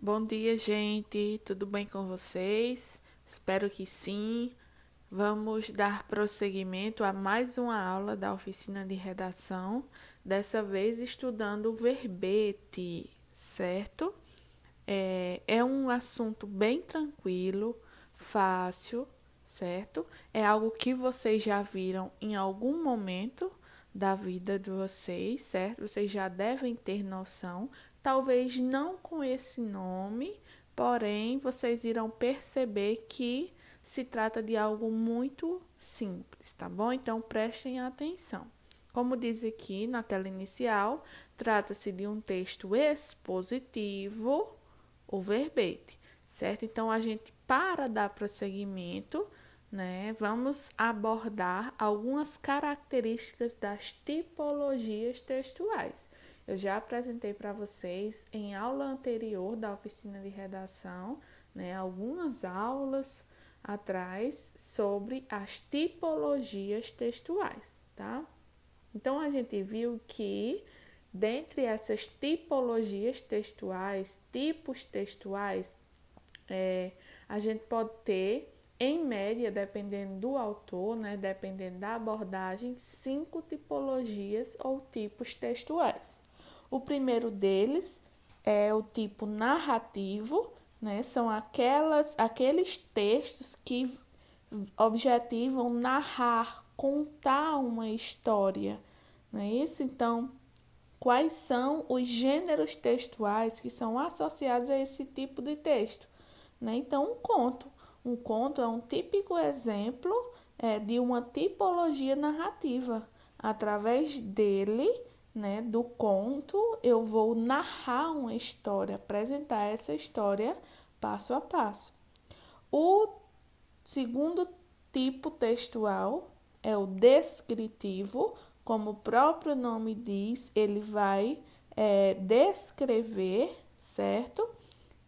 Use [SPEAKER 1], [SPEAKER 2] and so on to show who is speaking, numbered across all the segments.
[SPEAKER 1] Bom dia, gente. Tudo bem com vocês? Espero que sim. Vamos dar prosseguimento a mais uma aula da oficina de redação, dessa vez estudando o verbete, certo? É um assunto bem tranquilo, fácil, certo? É algo que vocês já viram em algum momento da vida de vocês, certo? Vocês já devem ter noção, talvez não com esse nome, porém vocês irão perceber que se trata de algo muito simples, tá bom? Então prestem atenção. Como diz aqui na tela inicial, trata-se de um texto expositivo, o verbete, certo? Então a gente, para dar prosseguimento, né, vamos abordar algumas características das tipologias textuais. Eu já apresentei para vocês em aula anterior da oficina de redação, né, algumas aulas atrás sobre as tipologias textuais, tá? Então a gente viu que dentre essas tipologias textuais, tipos textuais, a gente pode ter, em média, dependendo do autor, né, dependendo da abordagem, 5 tipologias ou tipos textuais. O primeiro deles é o tipo narrativo, né, são aqueles textos que objetivam narrar, contar uma história, não é isso? Então, quais são os gêneros textuais que são associados a esse tipo de texto? Né? Então, um conto. Um conto é um típico exemplo de uma tipologia narrativa. Através dele, né, do conto, eu vou narrar uma história, apresentar essa história passo a passo. O segundo tipo textual é o descritivo, como o próprio nome diz, ele vai descrever, certo?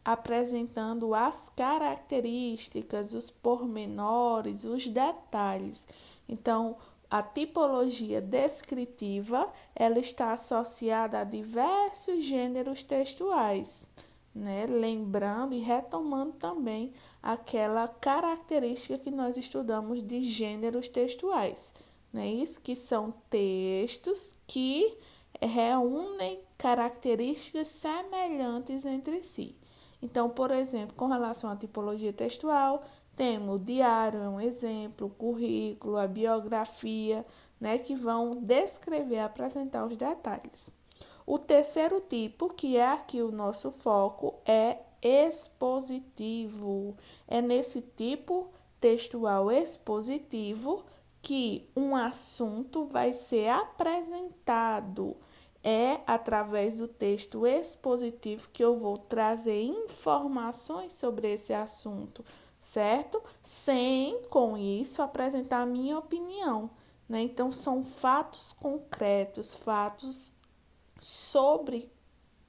[SPEAKER 1] Apresentando as características, os pormenores, os detalhes. Então, a tipologia descritiva, ela está associada a diversos gêneros textuais, né? Lembrando e retomando também aquela característica que nós estudamos de gêneros textuais, né? Isso que são textos que reúnem características semelhantes entre si. Então, por exemplo, com relação à tipologia textual, temos o diário, é um exemplo, o currículo, a biografia, né, que vão descrever, apresentar os detalhes. O terceiro tipo, que é aqui o nosso foco, é expositivo. É nesse tipo textual expositivo que um assunto vai ser apresentado. É através do texto expositivo que eu vou trazer informações sobre esse assunto, certo? Sem, com isso, apresentar a minha opinião, né? Então, são fatos concretos, fatos sobre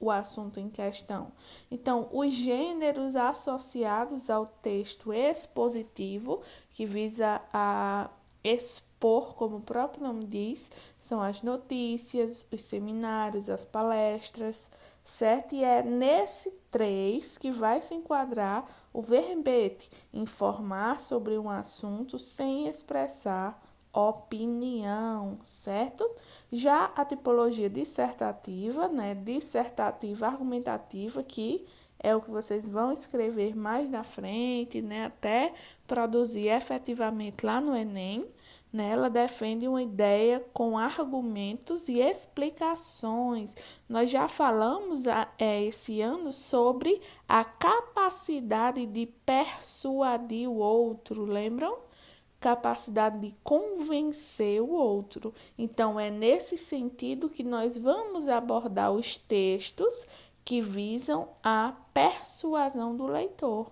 [SPEAKER 1] o assunto em questão. Então, os gêneros associados ao texto expositivo, que visa a expor, como o próprio nome diz, são as notícias, os seminários, as palestras, certo? E é nesse 3 que vai se enquadrar o verbete, informar sobre um assunto sem expressar opinião, certo? Já a tipologia dissertativa, né, dissertativa argumentativa, que é o que vocês vão escrever mais na frente, né, até produzir efetivamente lá no Enem, né, ela defende uma ideia com argumentos e explicações. Nós já falamos esse ano sobre a capacidade de persuadir o outro, lembram? Capacidade de convencer o outro. Então, é nesse sentido que nós vamos abordar os textos que visam a persuasão do leitor,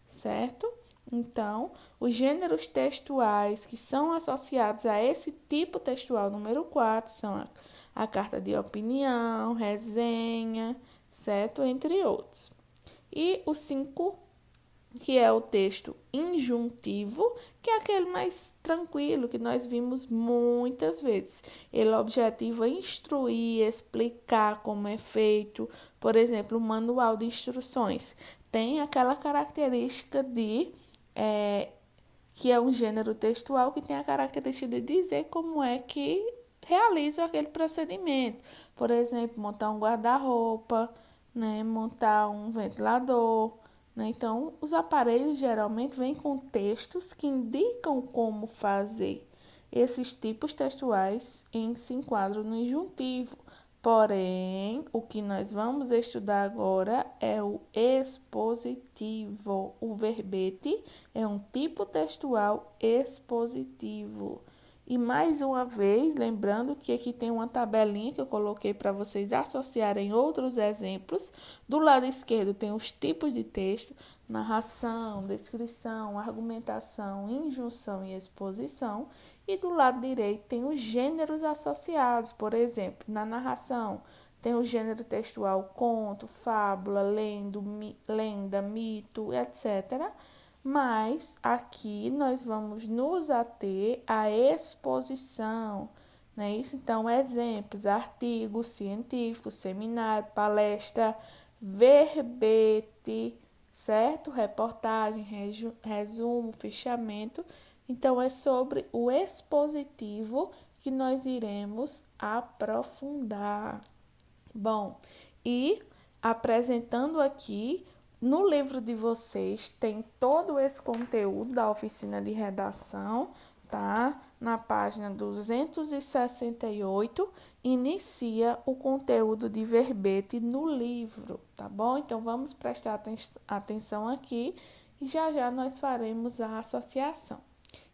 [SPEAKER 1] certo? Então, os gêneros textuais que são associados a esse tipo textual número 4 são a carta de opinião, resenha, certo? Entre outros. E os 5 que é o texto injuntivo, que é aquele mais tranquilo, que nós vimos muitas vezes. Ele objetiva instruir, explicar como é feito. Por exemplo, o manual de instruções tem aquela característica de que é um gênero textual que tem a característica de dizer como é que realiza aquele procedimento. Por exemplo, montar um guarda-roupa, né, montar um ventilador. Né? Então, os aparelhos geralmente vêm com textos que indicam como fazer. Esses tipos textuais se enquadram no injuntivo. Porém, o que nós vamos estudar agora é o expositivo. O verbete é um tipo textual expositivo. E mais uma vez, lembrando que aqui tem uma tabelinha que eu coloquei para vocês associarem outros exemplos. Do lado esquerdo tem os tipos de texto: narração, descrição, argumentação, injunção e exposição. E do lado direito tem os gêneros associados. Por exemplo, na narração tem o gênero textual conto, fábula, lenda, mito, etc. Mas aqui nós vamos nos ater à exposição, né? Isso, então, exemplos: artigo científico, seminário, palestra, verbete, certo? Reportagem, resumo, fichamento. Então, é sobre o expositivo que nós iremos aprofundar. Bom, e apresentando aqui, no livro de vocês tem todo esse conteúdo da oficina de redação, tá? Na página 268, inicia o conteúdo de verbete no livro, tá bom? Então, vamos prestar atenção aqui e já já nós faremos a associação.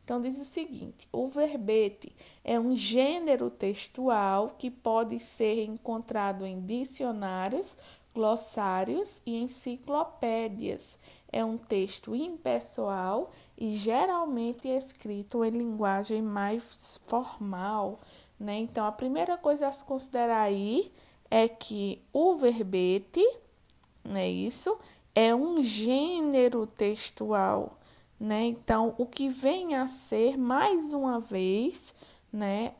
[SPEAKER 1] Então, diz o seguinte: o verbete é um gênero textual que pode ser encontrado em dicionários, glossários e enciclopédias. É um texto impessoal e geralmente escrito em linguagem mais formal, né? Então, a primeira coisa a se considerar aí é que o verbete, né, isso, é um gênero textual, né? Então, o que vem a ser, mais uma vez, né,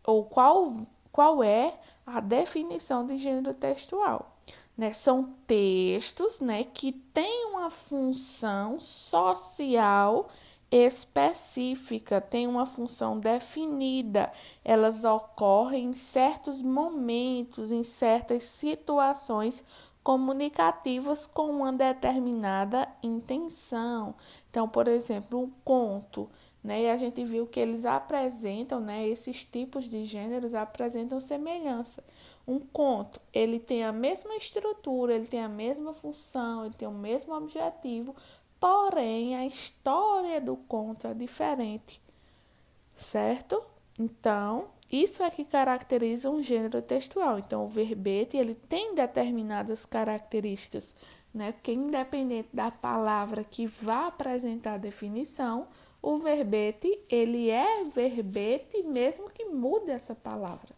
[SPEAKER 1] ou qual é a definição de gênero textual? Né? São textos, né, que têm uma função social específica, têm uma função definida. Elas ocorrem em certos momentos, em certas situações comunicativas com uma determinada intenção. Então, por exemplo, um conto, né? E a gente viu que eles apresentam, né? Esses tipos de gêneros apresentam semelhança. Um conto, ele tem a mesma estrutura, ele tem a mesma função, ele tem o mesmo objetivo, porém a história do conto é diferente, certo? Então, isso é que caracteriza um gênero textual. Então, o verbete, ele tem determinadas características, né? Porque independente da palavra que vá apresentar a definição, o verbete, ele é verbete mesmo que mude essa palavra,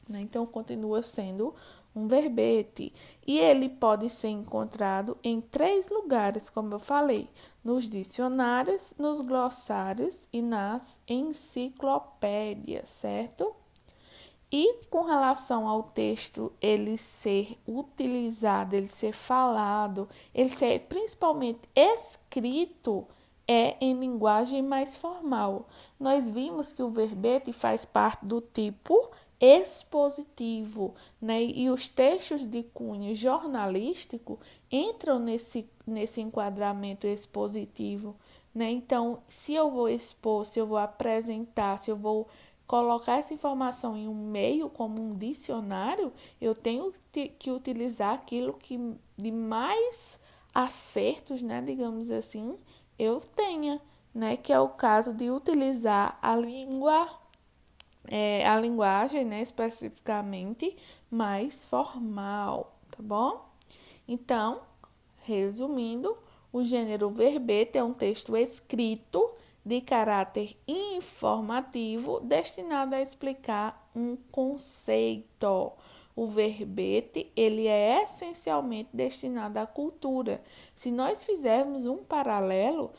[SPEAKER 1] né? Então, continua sendo um verbete. E ele pode ser encontrado em 3 lugares, como eu falei: nos dicionários, nos glossários e nas enciclopédias, certo? E com relação ao texto ele ser utilizado, ele ser falado, ele ser principalmente escrito, é em linguagem mais formal. Nós vimos que o verbete faz parte do tipo expositivo, né? E os textos de cunho jornalístico entram nesse enquadramento expositivo, né? Então, se eu vou expor, se eu vou apresentar, se eu vou colocar essa informação em um meio como um dicionário, eu tenho que utilizar aquilo que de mais acertos, né, digamos assim, eu tenha, né, que é o caso de utilizar a linguagem, né, especificamente mais formal, tá bom? Então, resumindo, o gênero verbete é um texto escrito de caráter informativo destinado a explicar um conceito. o verbete, ele é essencialmente destinado à cultura. Se nós fizermos um paralelo,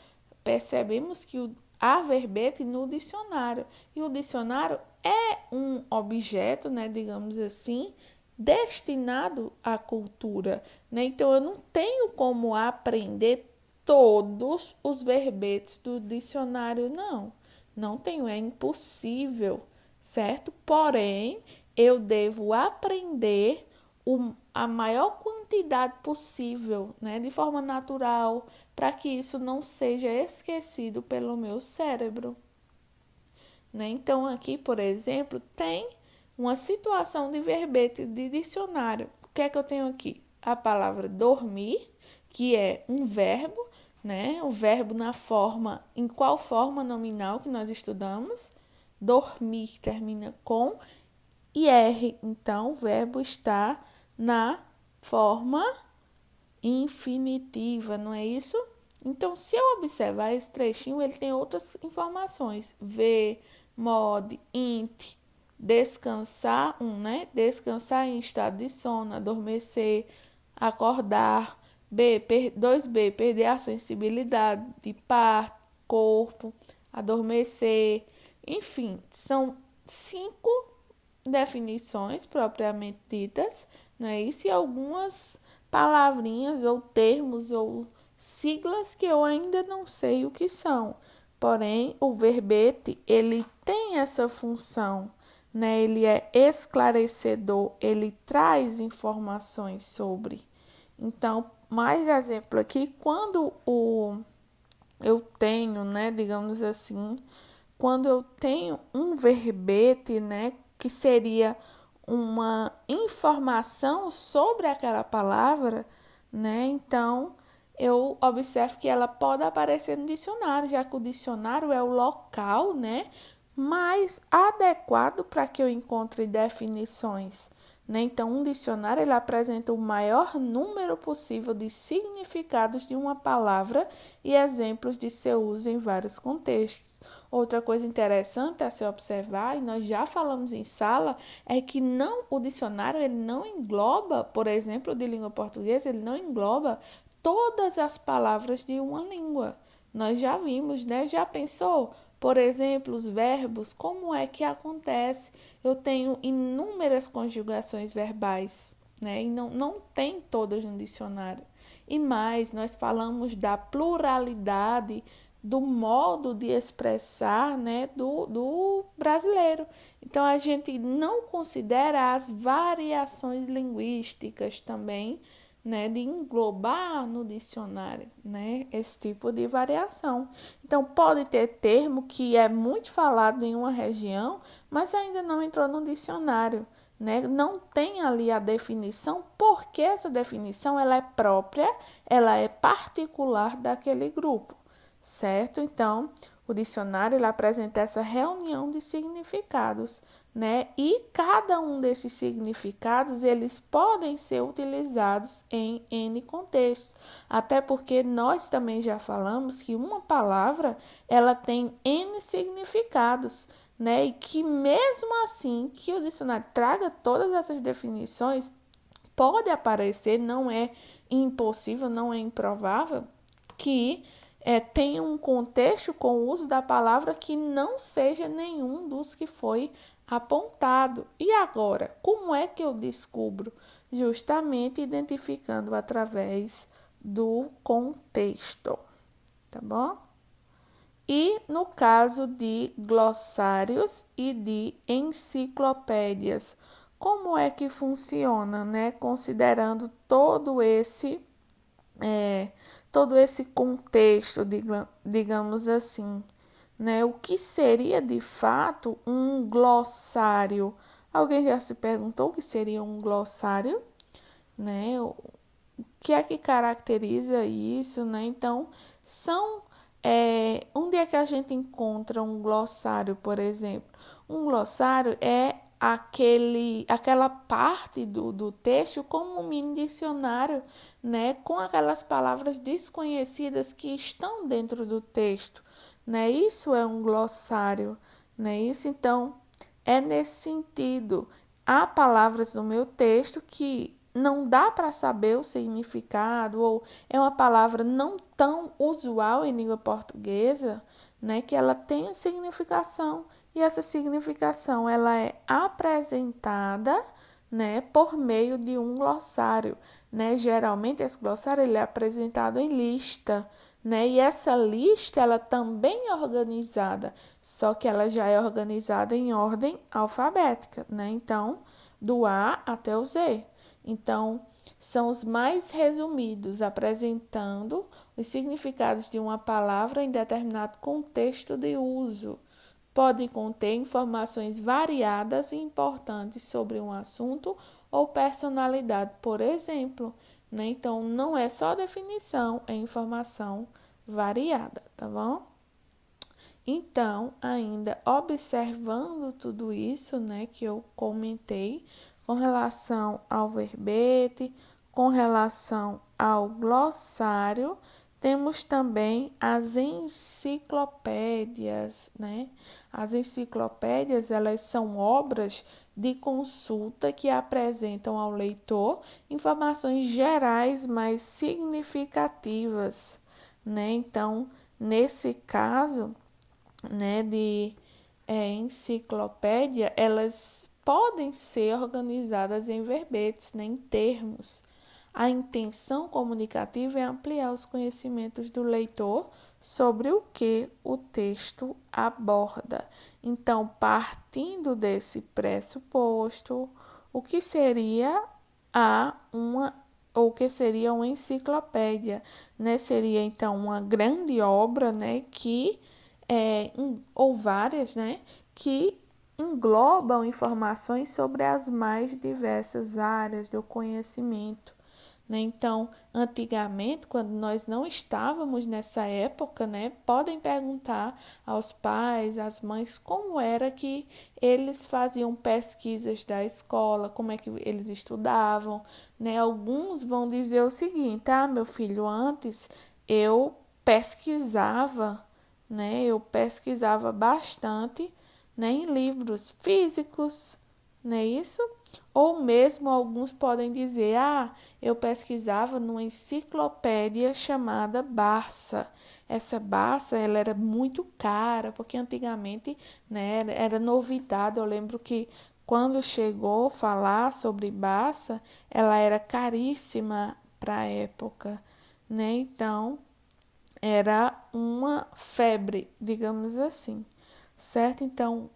[SPEAKER 1] percebemos que há verbete no dicionário. E o dicionário é um objeto, né, digamos assim, destinado à cultura, né? Então eu não tenho como aprender todos os verbetes do dicionário, não. Não tenho, é impossível, certo? Porém, eu devo aprender a maior quantidade possível, né, de forma natural, para que isso não seja esquecido pelo meu cérebro, né? Então, aqui, por exemplo, tem uma situação de verbete de dicionário. O que é que eu tenho aqui? A palavra dormir, que é um verbo, né? O verbo na forma, em qual forma nominal que nós estudamos? Dormir termina com IR. Então, o verbo está na forma infinitiva, não é isso? Então, se eu observar esse trechinho, ele tem outras informações. Ver, mod, int, descansar, né? Descansar em estado de sono, adormecer, acordar. B, 2B, perder a sensibilidade de par, corpo, adormecer. Enfim, são 5 definições propriamente ditas, não é isso? E algumas palavrinhas ou termos ou siglas que eu ainda não sei o que são. Porém, o verbete, ele tem essa função, né? Ele é esclarecedor, ele traz informações sobre. Então, mais exemplo aqui, quando eu tenho, né, digamos assim, quando eu tenho um verbete, né, que seria uma informação sobre aquela palavra, né? Então, eu observo que ela pode aparecer no dicionário, já que o dicionário é o local, né, mais adequado para que eu encontre definições, né? Então, um dicionário ele apresenta o maior número possível de significados de uma palavra e exemplos de seu uso em vários contextos. Outra coisa interessante a se observar, e nós já falamos em sala, é que não o dicionário ele não engloba, por exemplo, de língua portuguesa, ele não engloba todas as palavras de uma língua. Nós já vimos, né? Já pensou? Por exemplo, os verbos, como é que acontece? Eu tenho inúmeras conjugações verbais, né? E não tem todas no dicionário. E mais, nós falamos da pluralidade do modo de expressar, né, do brasileiro. Então, a gente não considera as variações linguísticas também, né, de englobar no dicionário, né, esse tipo de variação. Então, pode ter termo que é muito falado em uma região, mas ainda não entrou no dicionário, né? Não tem ali a definição, porque essa definição ela é própria, ela é particular daquele grupo, certo? Então, o dicionário ele apresenta essa reunião de significados, né? E cada um desses significados eles podem ser utilizados em N contextos, até porque nós também já falamos que uma palavra ela tem N significados, né? E que mesmo assim que o dicionário traga todas essas definições, pode aparecer, não é impossível, não é improvável, que tenha um contexto com o uso da palavra que não seja nenhum dos que foi apontado. E agora, como é que eu descubro? Justamente identificando através do contexto, tá bom? E no caso de glossários e de enciclopédias, como é que funciona, né? Considerando é, todo esse contexto, digamos assim, né? O que seria de fato um glossário? Alguém já se perguntou o que seria um glossário, né? O que é que caracteriza isso, né? Então, onde é que a gente encontra um glossário, por exemplo? Um glossário é aquela parte do texto como um mini dicionário, né? Com aquelas palavras desconhecidas que estão dentro do texto, né? Isso é um glossário, né? Isso, então, é nesse sentido. há palavras no meu texto que não dá para saber o significado, ou é uma palavra não tão usual em língua portuguesa, né, que ela tem significação, e essa significação ela é apresentada, né, por meio de um glossário, né? Geralmente esse glossário ele é apresentado em lista, né? E essa lista ela também é organizada, só que ela já é organizada em ordem alfabética, né? Então, do A até o Z. Então, são os mais resumidos, apresentando os significados de uma palavra em determinado contexto de uso. Pode conter informações variadas e importantes sobre um assunto ou personalidade, por exemplo, né? Então, não é só definição, é informação variada, tá bom? Então, ainda observando tudo isso, né, que eu comentei, com relação ao verbete, com relação ao glossário, temos também as enciclopédias, né? As enciclopédias, elas são obras de consulta que apresentam ao leitor informações gerais mais significativas, né? Então, nesse caso, né, de enciclopédia, elas podem ser organizadas em verbetes, né, em termos. A intenção comunicativa é ampliar os conhecimentos do leitor sobre o que o texto aborda. Então, partindo desse pressuposto, o que seria o que seria uma enciclopédia, né? Seria então uma grande obra, né, que ou várias, né, que englobam informações sobre as mais diversas áreas do conhecimento, né? Então, antigamente, quando nós não estávamos nessa época, né, podem perguntar aos pais, às mães, como era que eles faziam pesquisas da escola, como é que eles estudavam, né? Alguns vão dizer o seguinte: ah, meu filho, antes eu pesquisava, né? Eu pesquisava bastante, né, em livros físicos, não é isso? Ou mesmo alguns podem dizer: ah, eu pesquisava numa enciclopédia chamada Barça. Essa Barça, ela era muito cara, porque antigamente, né, era novidade. Eu lembro que quando chegou a falar sobre Barça, ela era caríssima para a época, né? Então, era uma febre, digamos assim, certo? Então,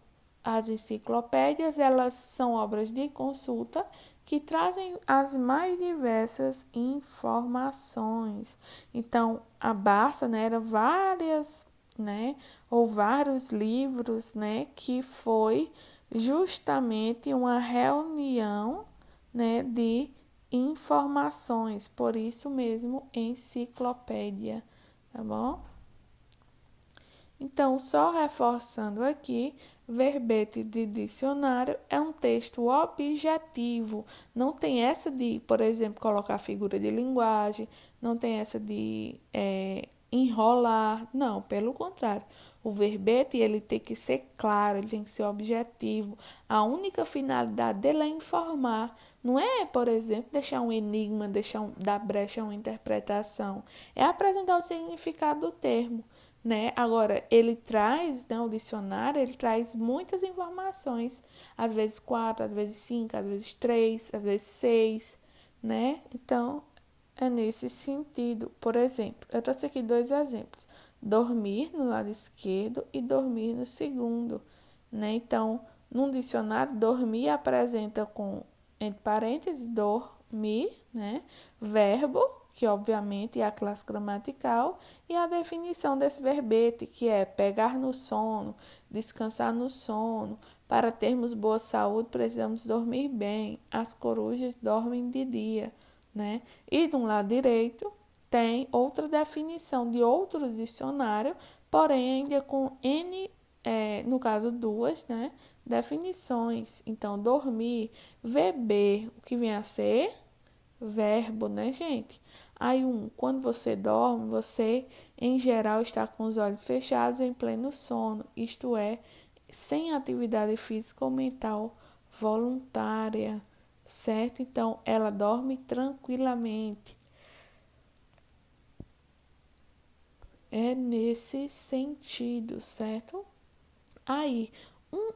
[SPEAKER 1] as enciclopédias, elas são obras de consulta que trazem as mais diversas informações. Então, a Barça, né, era várias, né, ou vários livros, né, que foi justamente uma reunião, né, de informações, por isso mesmo enciclopédia, tá bom? Então, só reforçando aqui, verbete de dicionário é um texto objetivo. Não tem essa de, por exemplo, colocar figura de linguagem, não tem essa de enrolar. Não, pelo contrário. O verbete ele tem que ser claro, ele tem que ser objetivo. A única finalidade dele é informar. Não é, por exemplo, deixar um enigma, dar brecha a uma interpretação. É apresentar o significado do termo, né? Agora, ele traz, né, o dicionário, ele traz muitas informações, às vezes quatro, às vezes cinco, às vezes três, às vezes seis, né? Então, é nesse sentido. Por exemplo, eu trouxe aqui dois exemplos: dormir no lado esquerdo e dormir no segundo, né? Então, num dicionário, dormir apresenta com, entre parênteses, dormir, né? Verbo, que obviamente é a classe gramatical, e a definição desse verbete, que é pegar no sono, descansar no sono. Para termos boa saúde, precisamos dormir bem. As corujas dormem de dia, né? E do lado direito tem outra definição de outro dicionário, porém ainda com N, no caso duas, né, definições. Então, dormir, beber, o que vem a ser verbo, né, gente? Aí, quando você dorme, você, em geral, está com os olhos fechados em pleno sono, isto é, sem atividade física ou mental voluntária, certo? Então, ela dorme tranquilamente. É nesse sentido, certo? Aí,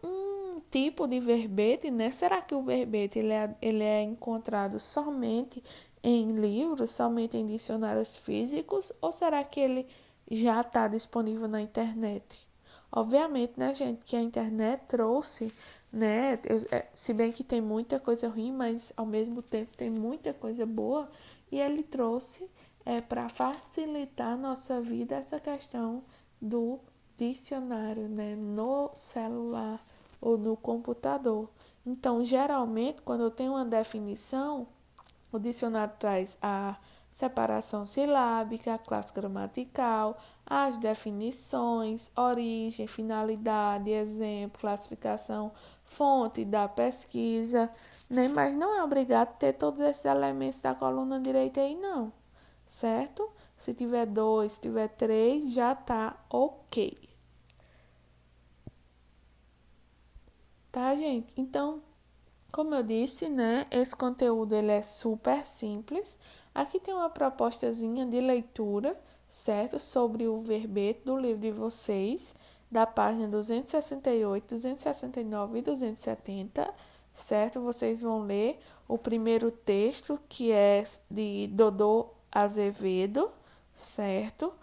[SPEAKER 1] um tipo de verbete, né? Será que o verbete ele é encontrado somente em livros, somente em dicionários físicos, ou será que ele já está disponível na internet? Obviamente, né, gente, que a internet trouxe, né? Se bem que tem muita coisa ruim, mas ao mesmo tempo tem muita coisa boa, e ele trouxe para facilitar a nossa vida essa questão do dicionário, né, no celular ou no computador. Então, geralmente, quando eu tenho uma definição, o dicionário traz a separação silábica, a classe gramatical, as definições, origem, finalidade, exemplo, classificação, fonte da pesquisa, né? Mas não é obrigado ter todos esses elementos da coluna direita aí, não, certo? Se tiver dois, se tiver três, já tá ok. Tá, gente? Então, como eu disse, né, esse conteúdo ele é super simples. Aqui tem uma propostazinha de leitura, certo? Sobre o verbete do livro de vocês, da página 268, 269 e 270, certo? Vocês vão ler o primeiro texto, que é de Dodô Azevedo, certo?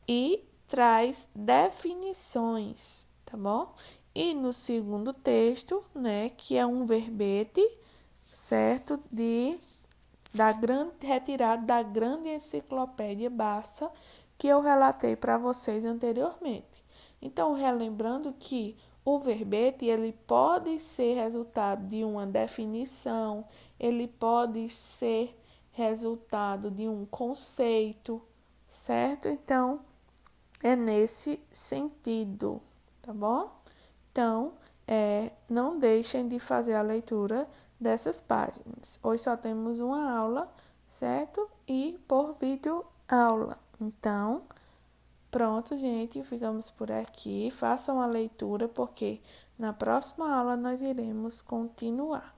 [SPEAKER 1] E traz definições, tá bom? E no segundo texto, né, que é um verbete, certo, retirado da grande enciclopédia Barça que eu relatei para vocês anteriormente. Então, relembrando que o verbete ele pode ser resultado de uma definição, ele pode ser resultado de um conceito, certo? Então, é nesse sentido, tá bom? Então, não deixem de fazer a leitura dessas páginas. Hoje só temos uma aula, certo? E por vídeo aula. Então, pronto, gente, ficamos por aqui. Façam a leitura, porque na próxima aula nós iremos continuar.